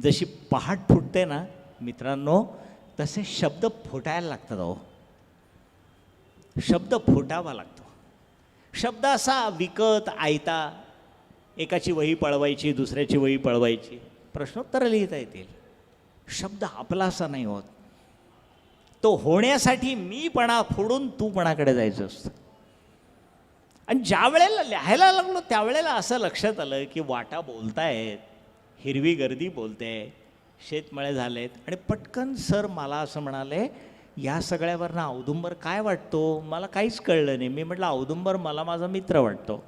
जशी पहाट फुटते ना मित्रांनो, तसे शब्द फुटायला लागतात. अहो, शब्द फुटावा लागतो. शब्द असा विकत आयता, एकाची वही पळवायची, दुसऱ्याची वही पळवायची, प्रश्नोत्तरं लिहिता येतील. शब्द आपला असा नाही होत. तो होण्यासाठी मीपणा फोडून तूपणाकडे जायचं असतं. आणि ज्या वेळेला लिहायला लागलो त्यावेळेला असं लक्षात आलं की वाटा बोलतायत, हिरवी गर्दी बोलते, शेतमळे झालेत. आणि पटकन सर मला असं म्हणाले, या सगळ्यावरनं औदुंबर काय वाटतो? मला काहीच कळलं नाही. मी म्हटलं औदुंबर मला माझा मित्र वाटतो.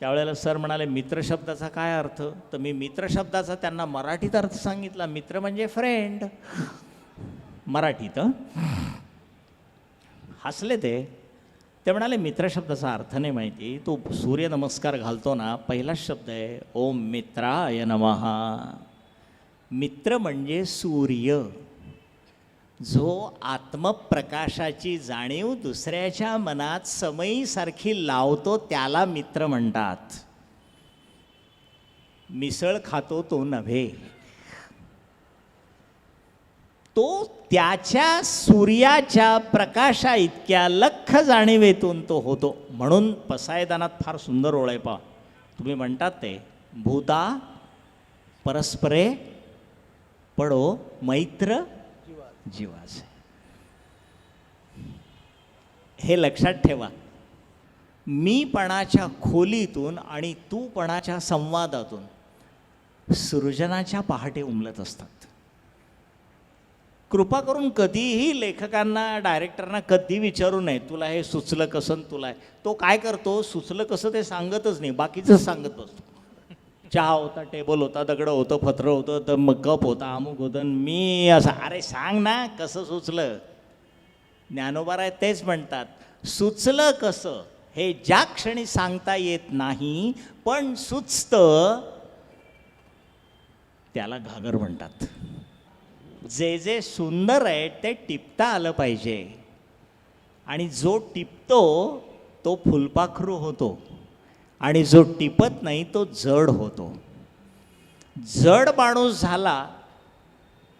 त्यावेळेला सर म्हणाले, मित्र शब्दाचा काय अर्थ? तर मी मित्र शब्दाचा त्यांना मराठीत अर्थ सांगितला. मित्र म्हणजे फ्रेंड मराठीत. हसले ते म्हणाले, मित्र शब्दाचा अर्थ नाही माहिती. तो सूर्यनमस्कार घालतो ना, पहिलाच शब्द आहे ओम मित्राय नमः. मित्र म्हणजे सूर्य, जो आत्मप्रकाशाची जाणीव दुसऱ्याच्या मनात समईसारखी लावतो त्याला मित्र म्हणतात. मिसळ खातो तो नव्हे, तो त्याच्या सूर्याच्या प्रकाशा इतक्या लख जाणीवेतून तो होतो. म्हणून पसायदानात फार सुंदर ओळ आहे पहा. तुम्ही म्हणतात ते भूता परस्परे पडो मैत्र जीवाचे. हे लक्षात ठेवा. मीपणाच्या खोलीतून आणि तूपणाच्या संवादातून सृजनाच्या पहाटे उमलत असतात. कृपा करून कधीही लेखकांना, डायरेक्टरना कधी विचारू नये तुला हे सुचलं कसं. तुला तो काय करतो, सुचलं कसं ते सांगतच नाही, बाकीचं सांगत बसतो. चहा होता, टेबल होता, दगडं होतं, पत्र होतं, तर मग कप होता, अमुक होतं. मी असं, अरे सांग ना कसं सुचलं. ज्ञानोबा तेच म्हणतात, सुचलं कसं हे ज्या क्षणी सांगता येत नाही पण सुचतं त्याला घागर म्हणतात. जे जे सुंदर आहे ते टिपता आलं पाहिजे. आणि जो टिपतो तो फुलपाखरू होतो, आणि जो टिपत नाही तो जड होतो. जड माणूस झाला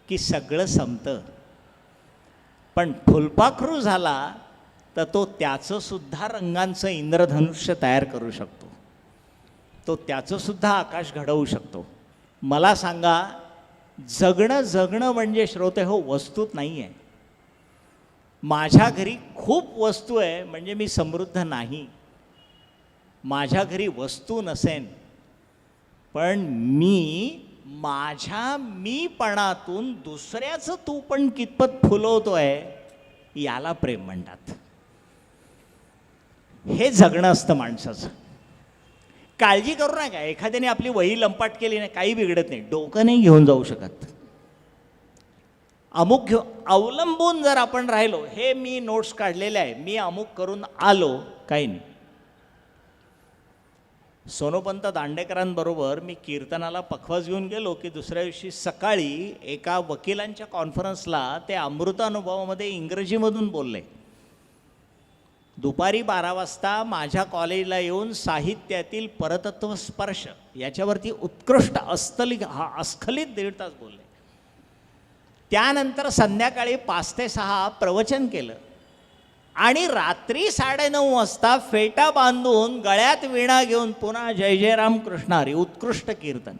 की सगळं संपतं. पण फुलपाखरू झाला तर तो त्याचंसुद्धा रंगांचं इंद्रधनुष्य तयार करू शकतो. तो त्याचंसुद्धा आकाश घडवू शकतो. मला सांगा, जगणं म्हणजे श्रोते हो वस्तूत नाही आहे. माझ्या घरी खूप वस्तू आहे म्हणजे मी समृद्ध नाही. माझ्या घरी वस्तू नसेन पण मी माझ्या मीपणातून दुसऱ्याचं तू पण कितपत फुलवतोय याला प्रेम म्हणतात. हे जगणं असतं माणसाचं. काळजी करू नका, एखाद्याने आपली वही लंपाट केली नाही काही बिघडत नाही. डोकं नाही घेऊन जाऊ शकत. अमुक घेऊ अवलंबून जर आपण राहिलो, हे मी नोट्स काढलेले आहे, मी अमुक करून आलो, काही नाही. सोनोपंत दांडेकरांबरोबर मी कीर्तनाला पखवाज घेऊन गेलो की दुसऱ्या दिवशी सकाळी एका वकिलांच्या कॉन्फरन्सला ते अमृतानुभवामध्ये इंग्रजीमधून बोलले. दुपारी 12 वाजता माझ्या कॉलेजला येऊन साहित्यातील परतत्व स्पर्श याच्यावरती उत्कृष्ट अस्खलित 1.5 तास बोलले. त्यानंतर संध्याकाळी 5 ते 6 प्रवचन केलं आणि रात्री 9:30 वाजता फेटा बांधून गळ्यात वीणा घेऊन पुन्हा जय जय राम कृष्ण हरी उत्कृष्ट कीर्तन.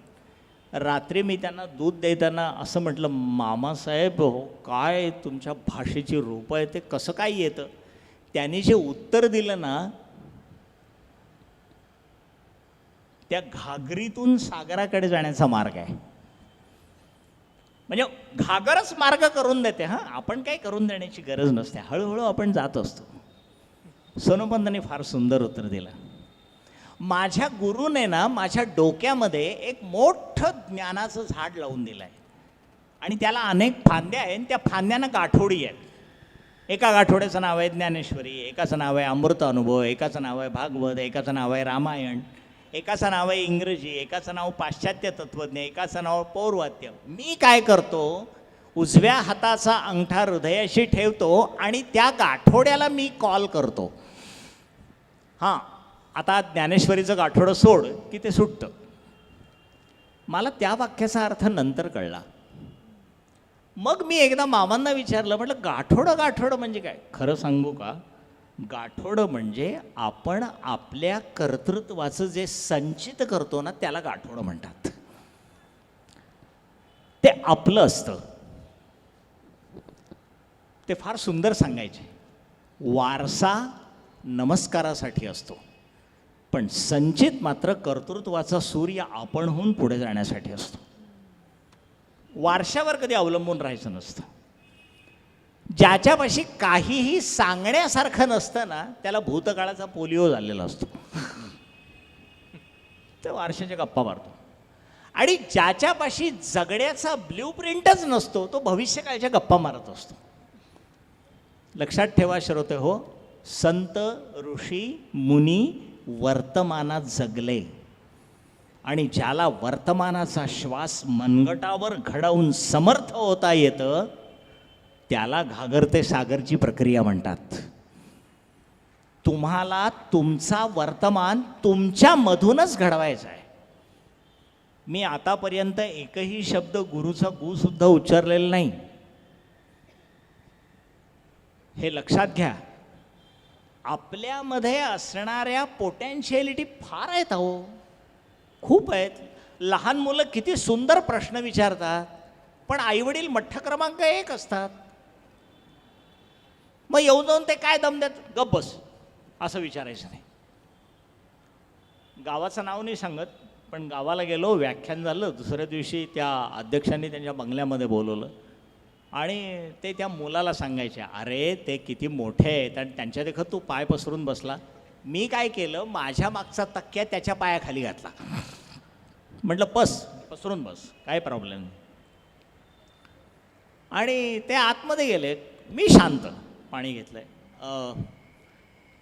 रात्री मी त्यांना दूध देताना असं म्हटलं, मामासाहेब हो काय तुमच्या भाषेची रूप आहे, ते कसं काय येतं? त्यांनी जे उत्तर दिलं ना, त्या घागरीतून सागराकडे जाण्याचा मार्ग आहे. म्हणजे घागरच मार्ग करून देते. हां, आपण काही करून देण्याची गरज नसते, हळूहळू आपण जात असतो. सोनोपंतांनी फार सुंदर उत्तर दिलं. माझ्या गुरुने ना माझ्या डोक्यामध्ये एक मोठं ज्ञानाचं झाड लावून दिलं आहे आणि त्याला अनेक फांद्या आहेत. त्या फांद्यांना गाठोडी आहेत. एका गाठोड्याचं नाव आहे ज्ञानेश्वरी, एकाचं नाव आहे अमृत अनुभव, एकाचं नाव आहे भागवत, एकाचं नाव आहे रामायण, एकाचं नाव आहे इंग्रजी, एकाचं नाव पाश्चात्य तत्त्वज्ञ, एकाचं नाव पौर्वात्य. मी काय करतो, उजव्या हाताचा अंगठा हृदयाशी ठेवतो आणि त्या गाठोड्याला मी कॉल करतो. हां, आता ज्ञानेश्वरीचं गाठोडं सोड की ते सुटतं. मला त्या वाक्याचा अर्थ नंतर कळला. मग मी एकदा मामांना विचारलं, म्हटलं गाठोडं गाठोडं म्हणजे काय? खरं सांगू का, गाठोडं म्हणजे आपण आपल्या कर्तृत्वाचं जे संचित करतो ना त्याला गाठोडं म्हणतात. ते आपलं असतं. ते फार सुंदर सांगायचे. वारसा नमस्कारासाठी असतो, पण संचित मात्र कर्तृत्वाचा सूर्य आपणहून पुढे जाण्यासाठी असतो. वारशावर कधी अवलंबून राहायचं नसतं. ज्याच्यापाशी काहीही सांगण्यासारखं नसतं ना त्याला भूतकाळाचा पोलिओ झालेला असतो. ते वारशाच्या गप्पा मारतो. आणि ज्याच्यापाशी जगण्याचा ब्ल्यूप्रिंटच नसतो तो भविष्यकाळच्या गप्पा मारत असतो. लक्षात ठेवा श्रोते हो, संत ऋषी मुनी वर्तमानात जगले आणि ज्याला वर्तमानाचा श्वास मनगटावर घडवून समर्थ होता येतं त्याला घागरते सागरची प्रक्रिया म्हणतात. तुम्हाला तुमचा वर्तमान तुमच्यामधूनच घडवायचा आहे. मी आतापर्यंत एकही शब्द गुरुचा गु सुद्धा उच्चारलेला नाही, हे लक्षात घ्या. आपल्यामध्ये असणाऱ्या पोटेन्शियलिटी फार आहेत अहो, खूप आहेत. लहान मुलं किती सुंदर प्रश्न विचारतात, पण आईवडील मठ्ठ क्रमांक 1 असतात. मग येऊन जाऊन ते काय दम देत, गप्प बस असं विचारायचं नाही. गावाचं नाव नाही सांगत, पण गावाला गेलो, व्याख्यान झालं. दुसऱ्या दिवशी त्या अध्यक्षांनी त्यांच्या बंगल्यामध्ये बोलवलं आणि ते त्या मुलाला सांगायचे, अरे ते किती मोठे आहेत आणि त्यांच्या देखत तू पाय पसरून बसला. मी काय केलं, माझ्या मागचा तक्क्या त्याच्या पायाखाली घातला. म्हटलं बस, पसरून बस, काय प्रॉब्लेम नाही. आणि ते आतमध्ये गेले. मी शांत पाणी घेतलंय.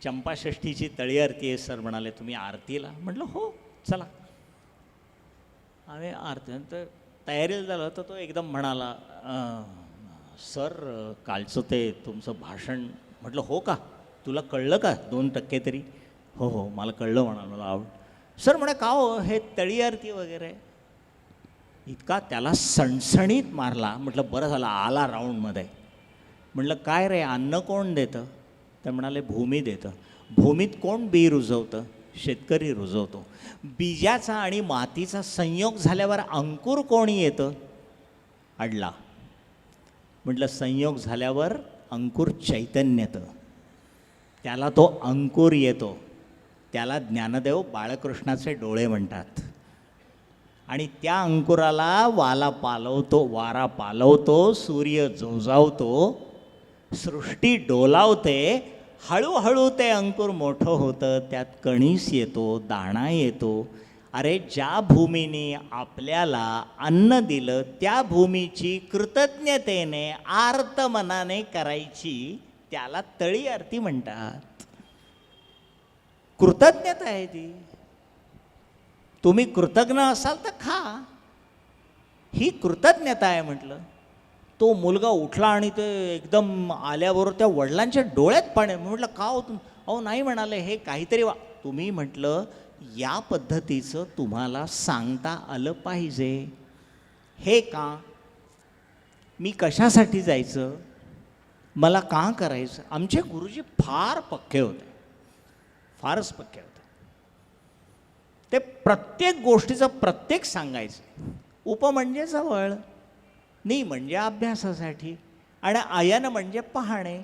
चंपाषष्ठीची तळी आरती आहे सर म्हणाले, तुम्ही आरतीला? म्हटलं हो चला. आम्ही आरती तयारीला झालं तर तो एकदम म्हणाला, सर कालचं ते तुमचं भाषण. म्हटलं हो का, तुला कळलं का 2% तरी? हो हो मला कळलं म्हणाल, मला आवड. सर म्हणे का हो हे तळी आरती वगैरे? इतका त्याला सणसणीत मारला. म्हटलं बरं झालं आला राऊंडमध्ये. म्हटलं काय रे, अन्न कोण देतं? तर म्हणाले भूमी देतं. भूमीत कोण बी रुजवतं? शेतकरी रुजवतो. बीजाचा आणि मातीचा संयोग झाल्यावर अंकुर कोणी येतं? अडला. म्हटलं संयोग झाल्यावर अंकुर चैतन्य येतं, त्याला तो अंकुर येतो, त्याला ज्ञानदेव बाळकृष्णाचे डोळे म्हणतात. आणि त्या अंकुराला वारा पालवतो, सूर्य जोजावतो, सृष्टी डोलावते. हळूहळू ते अंकुर मोठं होतं, त्यात कणीस येतो, दाणा येतो. अरे ज्या भूमीने आपल्याला अन्न दिलं त्या भूमीची कृतज्ञतेने आर्त मनाने करायची, त्याला तळी आरती म्हणतात. कृतज्ञता आहे ती. तुम्ही कृतज्ञ असाल तर खा, ही कृतज्ञता आहे म्हटलं. तो मुलगा उठला आणि ते एकदम आल्याबरोबर त्या वडिलांच्या डोळ्यात पाणी. म्हटलं का हो अहो नाही म्हणाले, हे काहीतरी तुम्ही म्हटलं या पद्धतीचं तुम्हाला सांगता आलं पाहिजे. हे का, मी कशासाठी जायचं, मला का करायचं? आमचे गुरुजी फार पक्के होते, फारच पक्के होते. ते प्रत्येक गोष्टीचं प्रत्येक सांगायचं. उप म्हणजे जवळ, नि म्हणजे अभ्यासासाठी, आणि आयन म्हणजे पाहणे.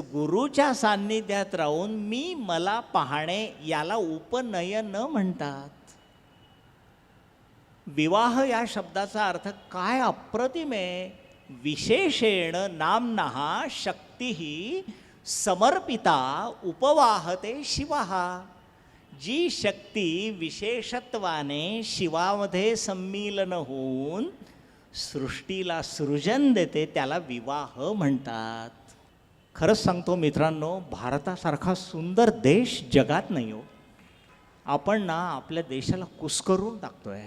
गुरुच्या सान्निध्यात राहून मी मला पाहणे याला उपनयन म्हणतात. विवाह या शब्दाचा अर्थ काय अप्रतिम आहे. विशेषेण नामनः शक्ती समर्पिता उपवाहते शिवः. जी शक्ती विशेषत्वाने शिवामध्ये संमीलन होऊन सृष्टीला सृजन देते त्याला विवाह म्हणतात. खरंच सांगतो मित्रांनो, भारतासारखा सुंदर देश जगात नाही हो. आपण ना आपल्या देशाला कुस्करून टाकतोय,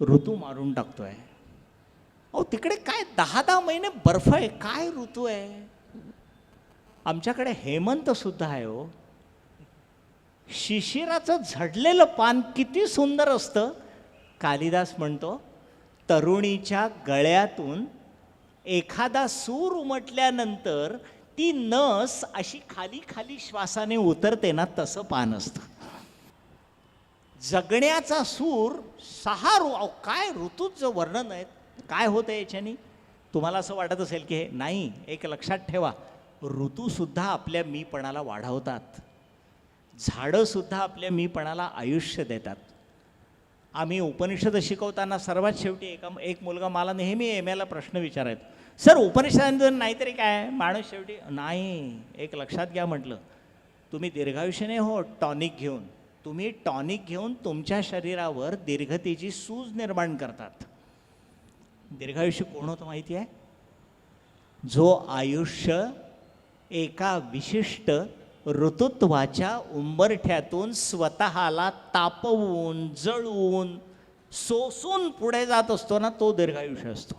ऋतू मारून टाकतोय. अहो तिकडे काय 10-10 महिने बर्फ आहे, काय ऋतू आहे. आमच्याकडे हेमंत सुद्धा आहे हो. शिशिराचं झडलेलं पान किती सुंदर असतं, कालिदास म्हणतो, तरुणीच्या गळ्यातून एखादा सूर उमटल्यानंतर ती नस अशी खाली खाली श्वासाने उतरते ना, तसं पान असतं. जगण्याचा सूर 6 काय ऋतूचं वर्णन आहे. काय होतं याच्यानी? तुम्हाला असं वाटत असेल की हे नाही, एक लक्षात ठेवा, ऋतूसुद्धा आपल्या मीपणाला वाढवतात. झाडंसुद्धा आपल्या मीपणाला आयुष्य देतात. आम्ही उपनिषद शिकवताना सर्वात शेवटी एक मुलगा मला नेहमी एमएला प्रश्न विचारायचा, सर उपनिषदांचं नाहीतरी काय, माणूस शेवटी नाही. एक लक्षात घ्या म्हटलं, तुम्ही दीर्घायुष्याने हो टॉनिक घेऊन, तुम्ही टॉनिक घेऊन तुमच्या शरीरावर दीर्घतेची सूज निर्माण करतात. दीर्घायुष्य कोण होतं माहिती आहे? जो आयुष्य एका विशिष्ट ऋतुत्वाच्या उंबरठ्यातून स्वतःला तापवून जळवून सोसून पुढे जात असतो ना, तो दीर्घायुष्य असतो.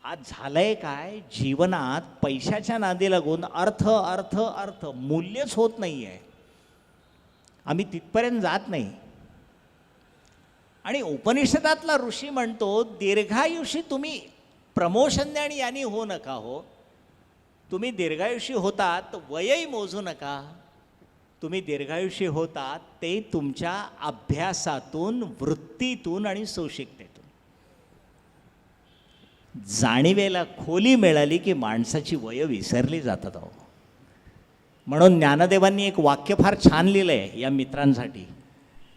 आज झालंय काय, जीवनात पैशाच्या नादी लागून अर्थ अर्थ अर्थ मूल्यच होत नाही आहे. आम्ही तिथपर्यंत जात नाही. आणि उपनिषदातला ऋषी म्हणतो, दीर्घायुषी तुम्ही प्रमोशन आणि यांनी होऊ नका हो. तुम्ही दीर्घायुषी होतात वयही मोजू नका. तुम्ही दीर्घायुषी होतात ते तुमच्या अभ्यासातून, वृत्तीतून आणि सोशिकतेतून. जाणीवेला खोली मिळाली की माणसाची वय विसरली जातात अहो. म्हणून ज्ञानदेवांनी एक वाक्य फार छान लिहिलं आहे या मित्रांसाठी.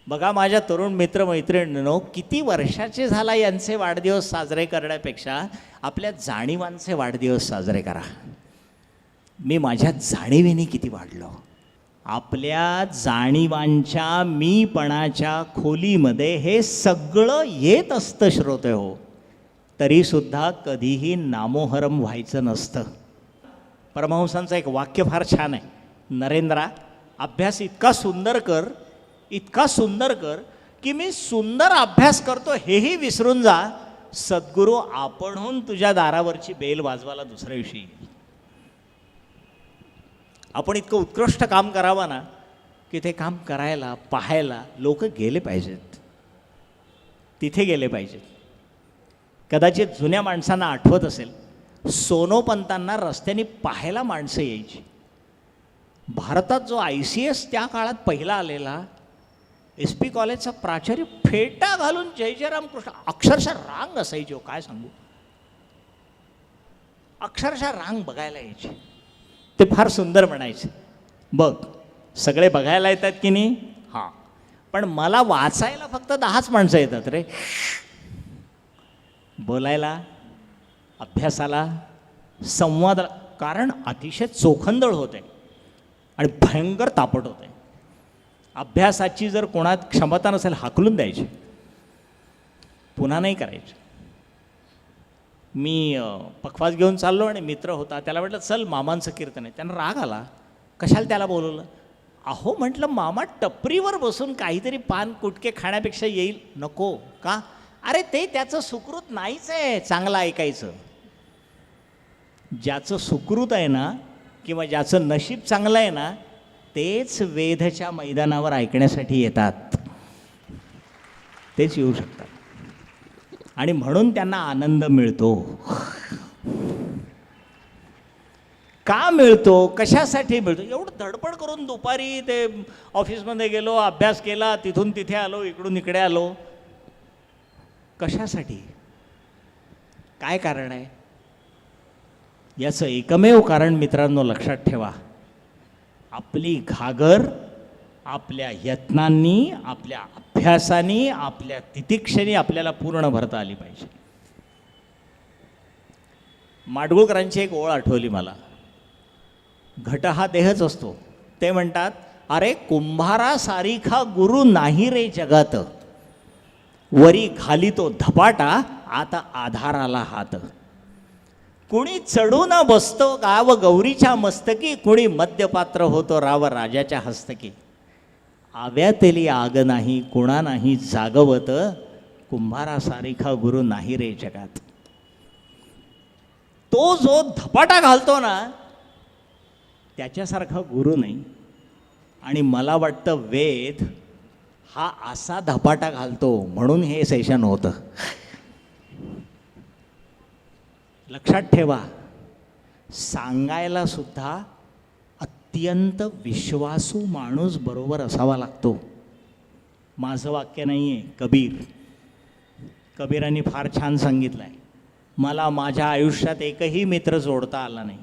बघा माझ्या तरुण मित्रमैत्रिणींनो, किती वर्षाचे झाला यांचे वाढदिवस साजरे करण्यापेक्षा आपल्या जाणीवांचे वाढदिवस साजरे करा. मी माझ्या जाणीवेने किती वाढलो. आपल्या जाणीवांच्या मीपणाच्या खोलीमध्ये हे सगळं येत असतं श्रोते हो, तरीसुद्धा कधीही नामोहरम व्हायचं नसतं. परमहंसांचं एक वाक्य फार छान आहे, नरेंद्रा अभ्यास इतका सुंदर कर, इतका सुंदर कर की मी सुंदर अभ्यास करतो हेही विसरून जा. सद्गुरू आपणहून तुझ्या दारावरची बेल वाजवायला दुसऱ्या दिवशी येईल. आपण इतकं उत्कृष्ट काम करावं ना की ते काम करायला पाहायला लोक गेले पाहिजेत, तिथे गेले पाहिजेत. कदाचित जुन्या माणसांना आठवत असेल, सोनोपंतांना रस्त्याने पाहायला माणसं यायची. भारतात जो ICS त्या काळात पहिला आलेला, SP कॉलेजचा प्राचार्य फेटा घालून जय जय रामकृष्ण, अक्षरशः रांग असायची हो, काय सांगू. अक्षरशः रांग बघायला यायची. ते फार सुंदर म्हणायचे, बघ सगळे बघायला येतात की नाही, हां पण मला वाचायला फक्त 10च माणसं येतात रे. बोलायला, अभ्यासाला, संवादाला, कारण अतिशय चोखंदळ होते आणि भयंकर तापट होते. अभ्यासाची जर कोणात क्षमता नसेल हाकलून द्यायची, पुन्हा नाही करायची. मी पखवाज घेऊन चाललो आणि मित्र होता, त्याला म्हटलं चल मामांचं कीर्तन आहे. त्यांना राग आला, कशाला त्याला बोलवलं. अहो म्हटलं मामा टपरीवर बसून काहीतरी पान कुटके खाण्यापेक्षा येईल. नको का, अरे ते त्याचं सुकृत नाहीच आहे चांगलं ऐकायचं. ज्याचं सुकृत आहे ना किंवा ज्याचं नशीब चांगलं आहे ना, तेच वेधच्या मैदानावर ऐकण्यासाठी येतात, तेच येऊ शकतात. आणि म्हणून त्यांना आनंद मिळतो. का मिळतो, कशासाठी मिळतो. एवढं धडपड करून दुपारी ते ऑफिसमध्ये गेलो, अभ्यास केला, तिथून तिथे आलो, इकडून इकडे आलो, कशासाठी, काय कारण आहे. याचं एकमेव कारण मित्रांनो लक्षात ठेवा, आपली घागर आपल्या यत्नांनी, आपल्या अभ्यासाने, आपल्या तितिक्षेने आपल्याला पूर्ण भरता आली पाहिजे. माडगुळकरांची एक ओळ आठवली मला. घट हा देहच असतो. ते म्हणतात, अरे कुंभारा सारिखा गुरु नाही रे जगात, वरी घाली तो धपाटा आता आधाराला हात. कुणी चढून बसतो गाव गौरीच्या मस्तकी, कुणी मद्यपात्र होतो राव राजाच्या हस्तकी. आव्यातेली आग नाही कुणा नाही जागवत, कुंभारा सारिखा गुरु नाही रे जगात. तो जो धपाटा घालतो ना त्याच्यासारखा गुरु नाही. आणि मला वाटतं वेद हा असा धपाटा घालतो म्हणून हे सेशन होतं. लक्षात ठेवा, सांगायला सुद्धा अत्यंत विश्वासू माणूस बरोबर असावा लागतो. माझं वाक्य नाही आहे, कबीरांनी फार छान सांगितलं आहे. मला माझ्या आयुष्यात एकही मित्र जोडता आला नाही.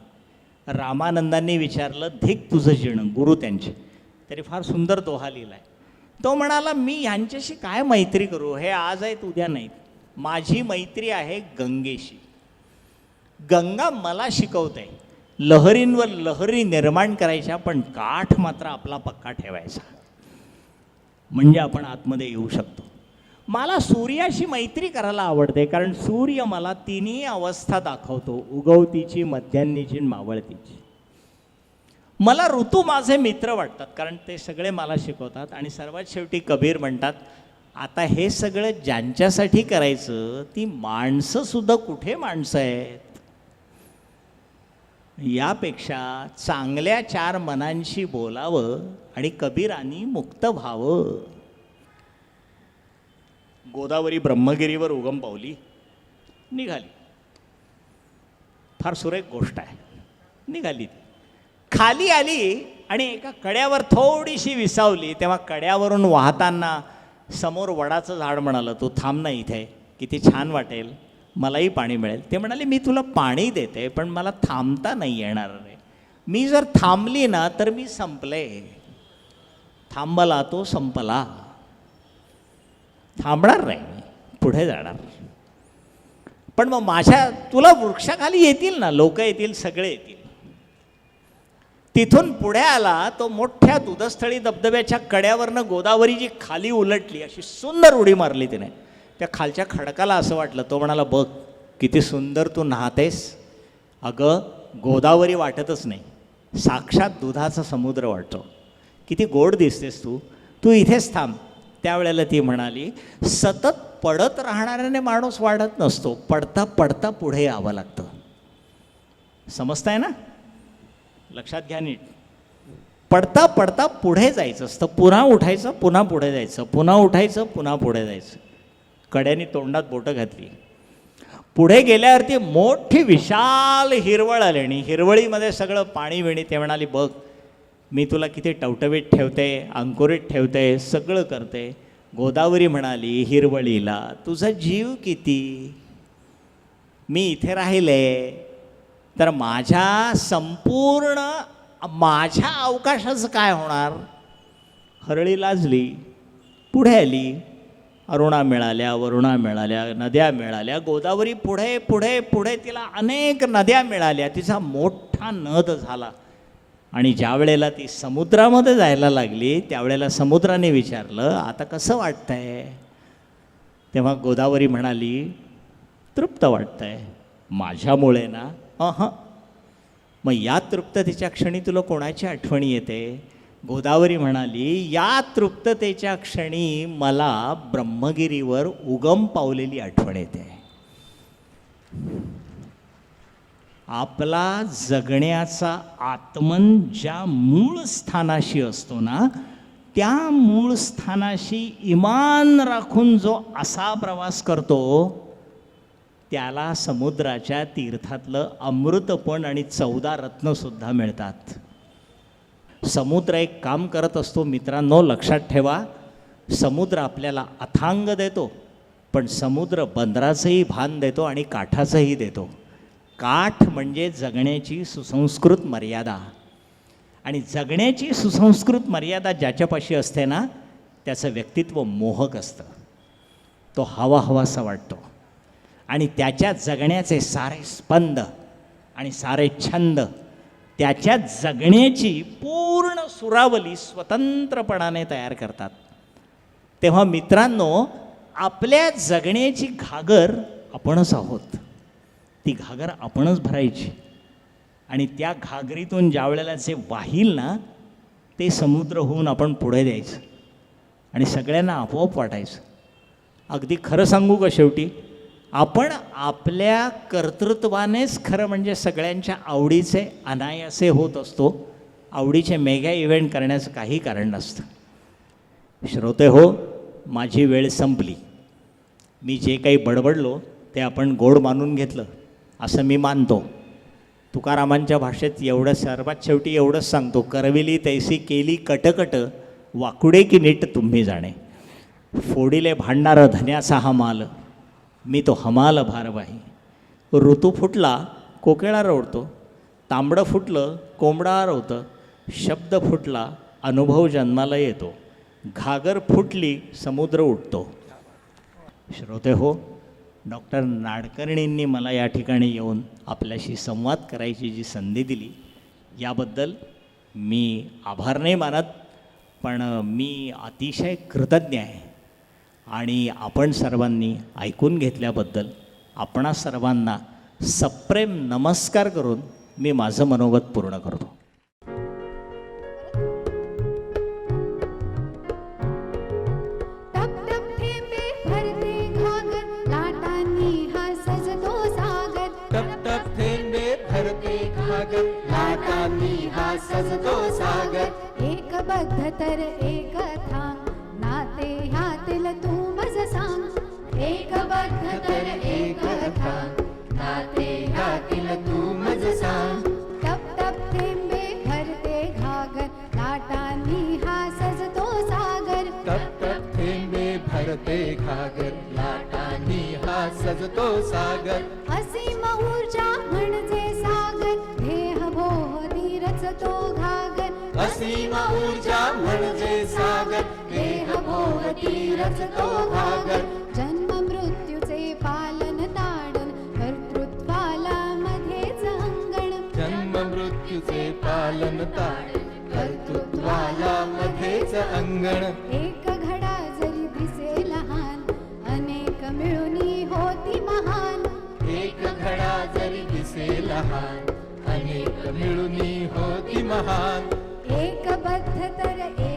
रामानंदांनी विचारलं, धिक तुझं जीणं, गुरु त्यांचे, तरी फार सुंदर दोहा लिहिला आहे. तो म्हणाला, मी ह्यांच्याशी काय मैत्री करू, हे आज आहेत उद्या नाहीत. माझी मैत्री आहे गंगेशी. गंगा मला शिकवते लहरींवर लहरी निर्माण करायच्या, पण काठ मात्र आपला पक्का ठेवायचा, म्हणजे आपण आतमध्ये येऊ शकतो. मला सूर्याशी मैत्री करायला आवडते, कारण सूर्य मला तिन्ही अवस्था दाखवतो, उगवतीची, मध्यान्हीची, मावळतीची. मला ऋतू माझे मित्र वाटतात, कारण ते सगळे मला शिकवतात. आणि सर्वात शेवटी कबीर म्हणतात, आता हे सगळं ज्यांच्यासाठी करायचं, ती माणसंसुद्धा कुठे माणसं आहेत. यापेक्षा चांगल्या 4 मनांशी बोलावं आणि कबीरांनी मुक्त व्हावं. गोदावरी ब्रह्मगिरीवर उगम पावली, निघाली. फार सुरेख गोष्ट आहे. निघाली, खाली आली आणि एका कड्यावर थोडीशी विसावली. तेव्हा कड्यावरून वाहताना समोर वडाचं झाड म्हणालं, तू थांब ना इथे, किती छान वाटेल, मलाही पाणी मिळेल. ते म्हणाले, मी तुला पाणी देते, पण मला थांबता नाही येणार रे. मी जर थांबली ना तर मी संपले. थांबला तो संपला. थांबणार नाही मी, पुढे जाणार. पण मग माझ्या तुला वृक्षाखाली येतील ना, लोक येतील, सगळे येतील. तिथून पुढे आला तो मोठ्या दुधस्थळी धबधब्याच्या कड्यावरनं गोदावरी जी खाली उलटली, अशी सुंदर उडी मारली तिने. त्या खालच्या खडकाला असं वाटलं. तो म्हणाला, बघ किती सुंदर तू नाहतेस. अगं गोदावरी वाटतच नाही, साक्षात दुधाचा समुद्र वाटतो. किती गोड दिसतेस तू, तू इथेच थांब. त्यावेळेला ती म्हणाली, सतत पडत राहणाऱ्याने माणूस वाढत नसतो, पडता पडता पुढे यावं लागतं. समजताय ना? लक्षात घ्या नीट. पडता पडता पुढे जायचं असतं. पुन्हा उठायचं, पुन्हा पुढे जायचं, पुन्हा उठायचं, पुन्हा पुढे जायचं. कड्याने तोंडात बोटं घातली. पुढे गेल्यावरती मोठी विशाल हिरवळ आली आणि हिरवळीमध्ये सगळं पाणी विणी. ते म्हणाली, बघ मी तुला किती टवटवीत ठेवते, अंकुरित ठेवते, सगळं करते. गोदावरी म्हणाली हिरवळीला, तुझा जीव किती. मी इथे राहिले तर माझ्या संपूर्ण माझ्या अवकाशाचं काय होणार. हरळी लाजली, पुढे आली. अरुणा मिळाल्या, वरुणा मिळाल्या, नद्या मिळाल्या. गोदावरी पुढे पुढे पुढे, तिला अनेक नद्या मिळाल्या. तिचा मोठा नद झाला. आणि ज्या वेळेला ती समुद्रामध्ये जायला लागली, त्यावेळेला समुद्राने विचारलं, आता कसं वाटतंय. तेव्हा गोदावरी म्हणाली, तृप्त वाटतंय माझ्यामुळे ना. मग या तृप्ततेच्या क्षणी तुला कोणाची आठवणी येते. गोदावरी म्हणाली, या तृप्ततेच्या क्षणी मला ब्रह्मगिरीवर उगम पावलेली आठवण येते. आपला जगण्याचा आत्मन ज्या मूळ स्थानाशी असतो ना, त्या मूळ स्थानाशी इमान राखून जो असा प्रवास करतो, त्याला समुद्राच्या तीर्थातलं अमृतपण आणि 14 रत्नसुद्धा मिळतात. समुद्र एक काम करत असतो मित्रांनो, लक्षात ठेवा. समुद्र आपल्याला अथांग देतो, पण समुद्र बंदराचंही भान देतो आणि काठाचंही देतो. काठ म्हणजे जगण्याची सुसंस्कृत मर्यादा. आणि जगण्याची सुसंस्कृत मर्यादा ज्याच्यापाशी असते ना, त्याचं व्यक्तित्व मोहक असतं. तो हवा हवासा वाटतो. आणि त्याच्या जगण्याचे सारे स्पंद आणि सारे छंद, त्याच्या जगण्याची पूर्ण सुरावली स्वतंत्रपणाने तयार करतात. तेव्हा मित्रांनो, आपल्या जगण्याची घागर आपणच आहोत. ती घागर आपणच भरायची. आणि त्या घागरीतून ज्या वेळेला जे वाहील ना, ते समुद्र होऊन आपण पुढे द्यायचं आणि सगळ्यांना आपोआप वाटायचं. अगदी खरं सांगू का, शेवटी आपण आपल्या कर्तृत्वानेच खरं म्हणजे सगळ्यांच्या आवडीचे अनायासे होत असतो. आवडीचे मेगा इव्हेंट करण्याचं काही कारण नसतं. श्रोते हो, माझी वेळ संपली. मी जे काही बडबडलो ते आपण गोड मानून घेतलं असं मी मानतो. तुकारामांच्या भाषेत एवढं सर्वात शेवटी एवढंच सांगतो, करविली तैसी केली कटकट, वाकुडे की नीट तुम्ही जाणे. फोडीले भांडणारं धन्याचा हा माल, मी तो हमाल भारवाही. ऋतू फुटला कोकिळा रवडतो, तांबडं फुटलं कोंबडा रवतं, शब्द फुटला अनुभव जन्माला येतो, घागर फुटली समुद्र उठतो. श्रोते हो, डॉक्टर नाडकर्णींनी मला या ठिकाणी येऊन आपल्याशी संवाद करायची जी संधी दिली याबद्दल मी आभार नाही मानत, पण मी अतिशय कृतज्ञ आहे. आणि आपण सर्वांनी ऐकून घेतल्याबद्दल आपणा सर्वांना सप्रेम नमस्कार करून मी माझं मनोगत पूर्ण करतो. लाटांनी हा सजतो सागर, एक बद्ध तर एक थांब, नाते ह्यातील तू मज सांग. एक बद्ध तर एक थांब, नाते ह्यातील तू मज सांग. टप टप थेंबे भरते घागर, लाटांनी हा सजतो सागर. टप टप थेंबे भरते घागर, लाटांनी हा सजतो सागर. असीम ऊर्जा म्हणजे सागर, देहभोवती रचतो घागर. असीम ऊर्जा म्हणजे सागर, देहभोवती रचतो घागर. जन्म मृत्यूचे पालन ताडन, कर्तृत्वाला मध्येच अंगण. जन्म मृत्यूचे पालन ताड, कर्तृत्वाला मध्येच अंगण. एक घडा जरी दिसे लहान, अनेक मिळूनी होती महान. एक घडा जरी दिसे लहान, अनेक मिळूनी होती महान. एक बद्ध तर एक